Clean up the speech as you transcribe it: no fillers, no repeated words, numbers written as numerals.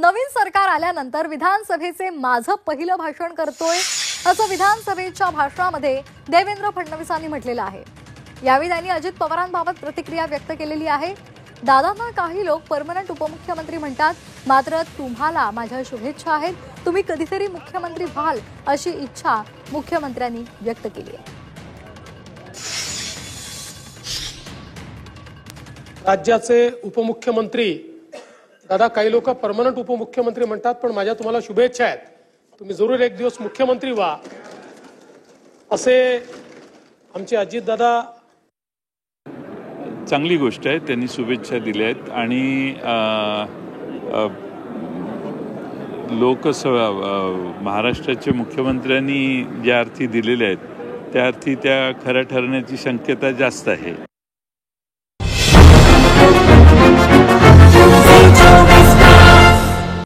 नवीन सरकार आल्यानंतर विधानसभेचे माझं पहिलं भाषण करतोय असं विधानसभेच्या भाषणामध्ये देवेंद्र फडणवीसांनी म्हटलेलं आहे। यावेळी त्यांनी अजित पवारांबाबत प्रतिक्रिया व्यक्त केलेली आहे। दादांना काही लोक परमनंट उपमुख्यमंत्री म्हणतात, मात्र तुम्हाला माझ्या शुभेच्छा आहेत, तुम्ही कधीतरी मुख्यमंत्री व्हाल अशी इच्छा मुख्यमंत्र्यांनी व्यक्त केली आहे। राज्याचे उपमुख्यमंत्री दादा, काही लोक परमनंट उपमुख्यमंत्री म्हणतात, पण माझ्या तुम्हाला शुभेच्छा आहेत, तुम्ही जरूर एक दिवस मुख्यमंत्री व्हा असे आमचे अजित दादा। चांगली गोष्ट आहे, त्यांनी शुभेच्छा दिल्या आहेत आणि महाराष्ट्राच्या मुख्यमंत्र्यांनी ज्या अर्थी दिलेल्या आहेत त्या अर्थी त्या खऱ्या ठरण्याची शक्यता जास्त आहे।